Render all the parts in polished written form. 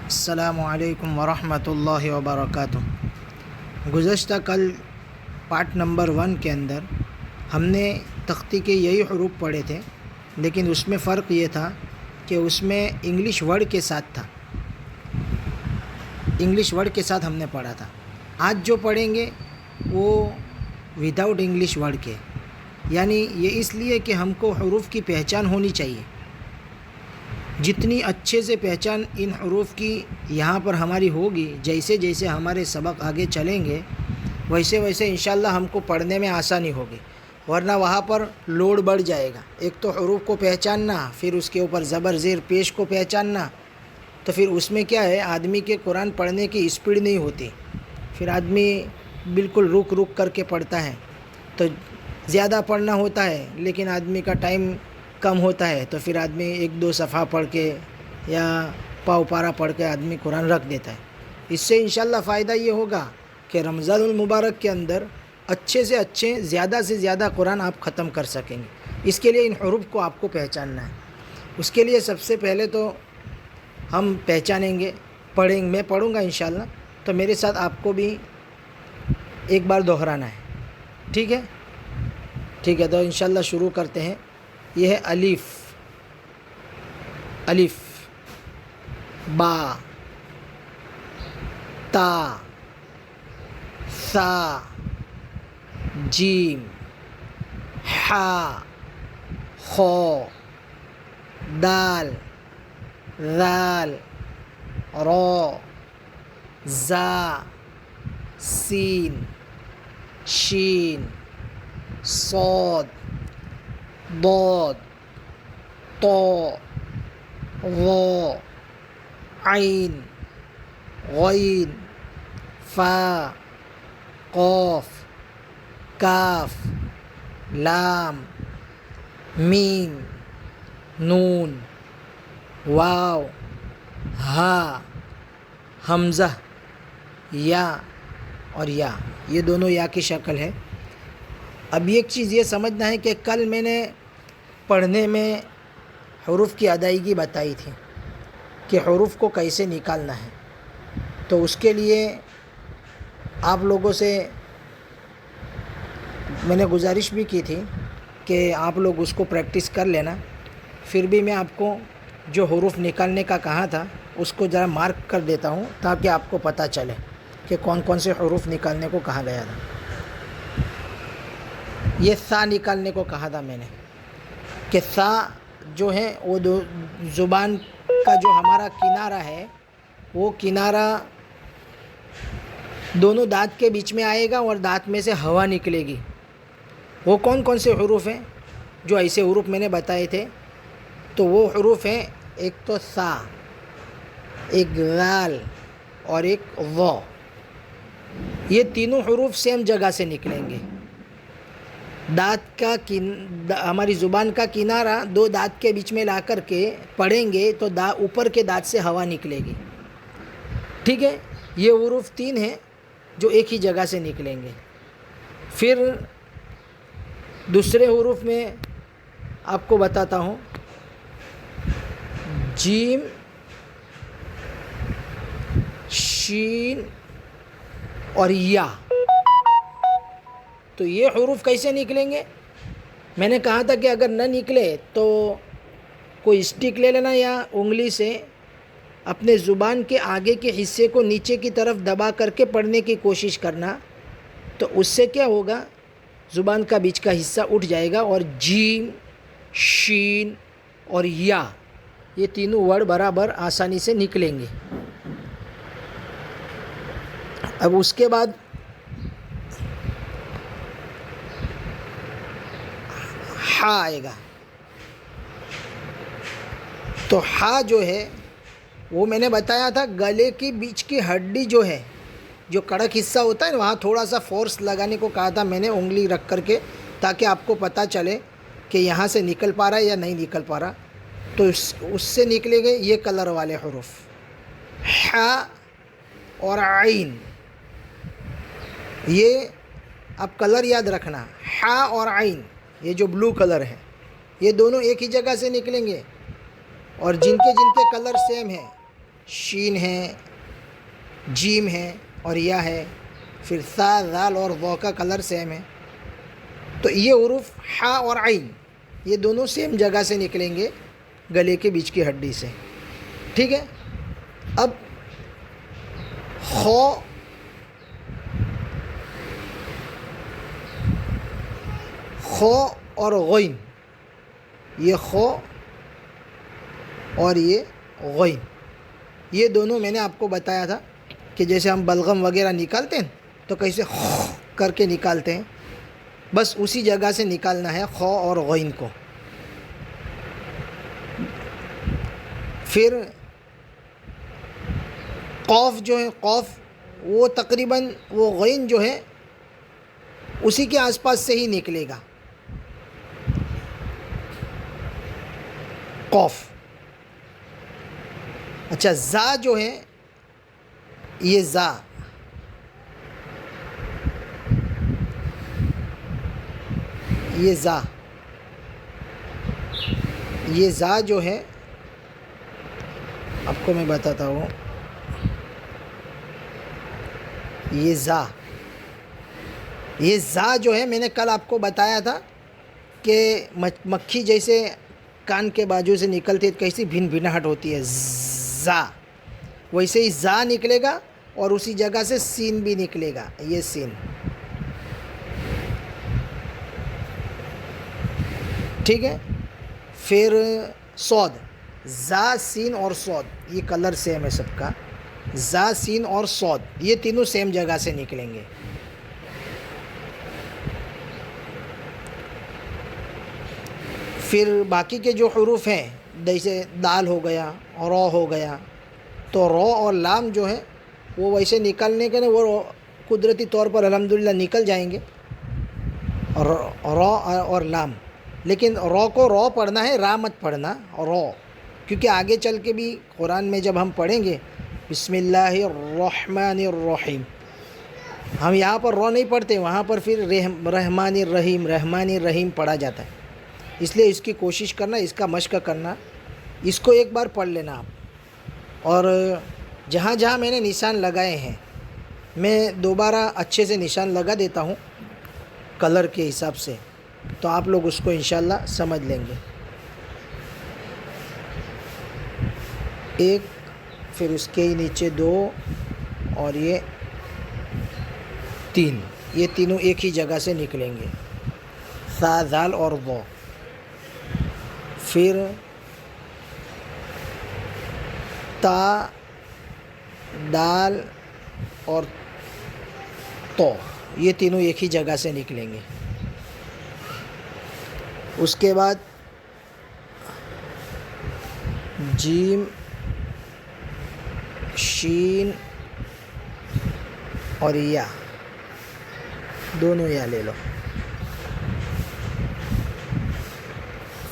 السلام علیکم ورحمۃ اللہ وبرکاتہ۔ گزشتہ کل پارٹ نمبر 1 کے اندر ہم نے تختی کے یہی حروف پڑھے تھے، لیکن اس میں فرق یہ تھا کہ اس میں انگلش ورڈ کے ساتھ تھا، انگلش ورڈ کے ساتھ ہم نے پڑھا تھا۔ آج جو پڑھیں گے وہ وداؤٹ انگلش ورڈ کے، یعنی یہ اس لیے کہ ہم کو حروف کی پہچان ہونی چاہیے۔ جتنی اچھے سے پہچان ان حروف کی یہاں پر ہماری ہوگی، جیسے جیسے ہمارے سبق آگے چلیں گے ویسے ویسے انشاءاللہ ہم کو پڑھنے میں آسانی ہوگی، ورنہ وہاں پر لوڈ بڑھ جائے گا۔ ایک تو حروف کو پہچاننا، پھر اس کے اوپر زبر زیر پیش کو پہچاننا، تو پھر اس میں کیا ہے، آدمی کے قرآن پڑھنے کی اسپیڈ نہیں ہوتی، پھر آدمی بالکل رک رک کر کے پڑھتا ہے، تو زیادہ پڑھنا ہوتا ہے لیکن آدمی کا ٹائم کم ہوتا ہے، تو پھر آدمی 1-2 صفحہ پڑھ کے یا پاؤ پارا پڑھ کے آدمی قرآن رکھ دیتا ہے۔ اس سے انشاءاللہ فائدہ یہ ہوگا کہ رمضان المبارک کے اندر اچھے سے اچھے، زیادہ سے زیادہ قرآن آپ ختم کر سکیں گے۔ اس کے لیے ان حروف کو آپ کو پہچاننا ہے۔ اس کے لیے سب سے پہلے تو ہم پہچانیں گے، پڑھیں گے، میں پڑھوں گا انشاءاللہ، تو میرے ساتھ آپ کو بھی ایک بار دہرانا ہے، ٹھیک ہے؟ ٹھیک ہے، تو انشاءاللہ شروع کرتے ہیں۔ یہ ہے الف، الف، با، تا، ثا، جیم، حا، خو، دال، ذال، را، زا، سین، شین، صاد، ضاد، طا، ظا، عین، غین، فا، قاف، کاف، لام، میم، نون، واو، ہا، حمزہ، یا اور یا، یہ دونوں یا کی شکل ہے۔ اب ایک چیز یہ سمجھنا ہے کہ کل میں نے پڑھنے میں حروف کی ادائیگی بتائی تھی کہ حروف کو کیسے نکالنا ہے، تو اس کے لیے آپ لوگوں سے میں نے گزارش بھی کی تھی کہ آپ لوگ اس کو پریکٹس کر لینا۔ پھر بھی میں آپ کو جو حروف نکالنے کا کہا تھا اس کو ذرا مارک کر دیتا ہوں تاکہ آپ کو پتہ چلے کہ کون کون سے حروف نکالنے کو کہا گیا تھا۔ یہ ثا نکالنے کو کہا تھا میں نے کہ ثا جو ہے وہ زبان کا جو ہمارا کنارہ ہے، وہ کنارہ دونوں دانت کے بیچ میں آئے گا اور دانت میں سے ہوا نکلے گی۔ وہ کون کون سے حروف ہیں جو ایسے حروف میں نے بتائے تھے؟ تو وہ حروف ہیں، ایک تو ثا، ایک ذال اور ایک ظا۔ یہ تینوں حروف سیم جگہ سے نکلیں گے۔ دانت کا ہماری زبان کا کنارہ دو دانت کے بیچ میں لا کر کے پڑھیں گے تو اوپر کے دانت سے ہوا نکلے گی، ٹھیک ہے؟ یہ حروف 3 ہیں جو ایک ہی جگہ سے نکلیں گے۔ پھر دوسرے حروف میں آپ کو بتاتا ہوں، جیم، شین اور یا۔ تو یہ حروف کیسے نکلیں گے؟ میں نے کہا تھا کہ اگر نہ نکلے تو کوئی اسٹک لے لینا یا انگلی سے اپنے زبان کے آگے کے حصے کو نیچے کی طرف دبا کر کے پڑھنے کی کوشش کرنا، تو اس سے کیا ہوگا، زبان کا بیچ کا حصہ اٹھ جائے گا اور جیم، شین اور یا، یہ تینوں ورڈ برابر آسانی سے نکلیں گے۔ اب اس کے بعد ہا آئے گا۔ تو ہا جو ہے وہ میں نے بتایا تھا، گلے کی بیچ کی ہڈی جو ہے، جو کڑک حصہ ہوتا ہے وہاں تھوڑا سا فورس لگانے کو کہا تھا میں نے، انگلی رکھ کر کے، تاکہ آپ کو پتہ چلے کہ یہاں سے نکل پا رہا ہے یا نہیں نکل پا رہا۔ تو اس سے نکلے گئے یہ کلر والے حروف، حا اور عین۔ یہ اب کلر یاد رکھنا، حا اور عین، یہ جو بلو کلر ہے یہ دونوں ایک ہی جگہ سے نکلیں گے، اور جن کے کلر سیم ہیں، شین ہے، جیم ہے اور یا ہے، پھر ثا، ذال اور ضو کا کلر سیم ہے. تو یہ حروف ح اور عین یہ دونوں سیم جگہ سے نکلیں گے، گلے کے بیچ کی ہڈی سے. ٹھیک ہے. اب خو، خو اور غین، یہ خو اور یہ غین، یہ دونوں میں نے آپ کو بتایا تھا کہ جیسے ہم بلغم وغیرہ نکالتے ہیں تو کیسے کر کے نکالتے ہیں، بس اسی جگہ سے نکالنا ہے خو اور غین کو. پھر قوف جو ہے، قوف وہ تقریباً وہ غین جو ہے اسی کے آس پاس سے ہی نکلے گا. قوف. اچھا، زا جو ہے، یہ زا، یہ زا، یہ زا جو ہے آپ کو میں بتاتا ہوں. یہ زا، یہ زا جو ہے میں نے کل آپ کو بتایا تھا کہ مکھی جیسے کان کے بازو سے نکلتی ہے کیسی بھن بھناہٹ ہوتی ہے، زا، ویسے ہی زا نکلے گا اور اسی جگہ سے سین بھی نکلے گا، یہ سین. ٹھیک ہے. پھر صاد، زا، سین اور صاد یہ کلر سیم ہے سب کا. زا، سین اور صاد یہ تینوں سیم جگہ سے نکلیں گے. پھر باقی کے جو حروف ہیں جیسے دال ہو گیا، رو ہو گیا، تو رو اور لام جو ہے وہ ویسے نکلنے کے وہ قدرتی طور پر الحمدللہ نکل جائیں گے، رو اور لام. لیکن رو کو رو پڑھنا ہے، را مت پڑھنا، رو، کیونکہ آگے چل کے بھی قرآن میں جب ہم پڑھیں گے بسم اللہ الرحمن الرحیم، ہم یہاں پر رو نہیں پڑھتے، وہاں پر پھر رحمان الرحیم، رحمان الرحیم پڑھا جاتا ہے. اس لیے اس کی کوشش کرنا، اس کا مشق کرنا، اس کو ایک بار پڑھ لینا آپ. اور جہاں جہاں میں نے نشان لگائے ہیں میں دوبارہ اچھے سے نشان لگا دیتا ہوں کلر کے حساب سے، تو آپ لوگ اس کو انشاءاللہ سمجھ لیں گے. ایک، پھر اس کے نیچے دو اور یہ تین، یہ تینوں ایک ہی جگہ سے نکلیں گے، ثا، ذال اور ضو. پھر تا، دال اور تو یہ تینوں ایک ہی جگہ سے نکلیں گے. اس کے بعد جیم، شین اور یا، دونوں یا لے لو.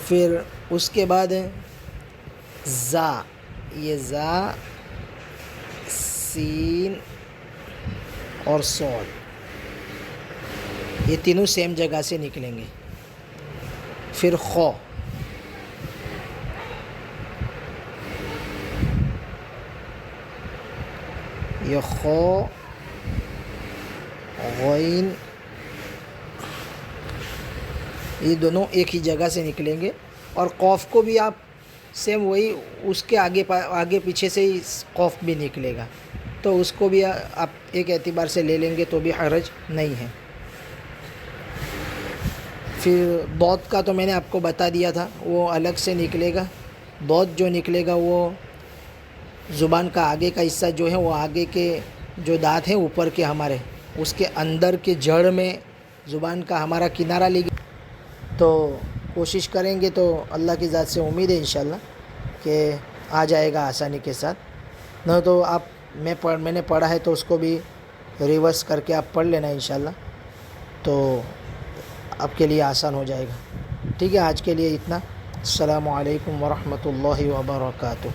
پھر اس کے بعد زا، یہ زا، سین اور صاد یہ تینوں سیم جگہ سے نکلیں گے. پھر خو، یہ خو، غین یہ دونوں ایک ہی جگہ سے نکلیں گے. اور قوف کو بھی آپ سیم وہی اس کے آگے پیچھے سے ہی قوف بھی نکلے گا، تو اس کو بھی آپ ایک اعتبار سے لے لیں گے تو بھی حرج نہیں ہے. پھر ضاد کا تو میں نے آپ کو بتا دیا تھا، وہ الگ سے نکلے گا. ضاد جو نکلے گا وہ زبان کا آگے کا حصہ جو ہے، وہ آگے کے جو دانت ہیں اوپر کے ہمارے، اس کے اندر کے جڑ میں زبان کا ہمارا کنارہ لے گا. تو کوشش کریں گے تو اللہ کی ذات سے امید ہے انشاءاللہ کہ آ جائے گا آسانی کے ساتھ. نہ تو آپ میں نے پڑھا ہے تو اس کو بھی ریورس کر کے آپ پڑھ لینا انشاءاللہ، تو آپ کے لیے آسان ہو جائے گا. ٹھیک ہے، آج کے لیے اتنا. السلام علیکم ورحمۃ اللہ وبرکاتہ.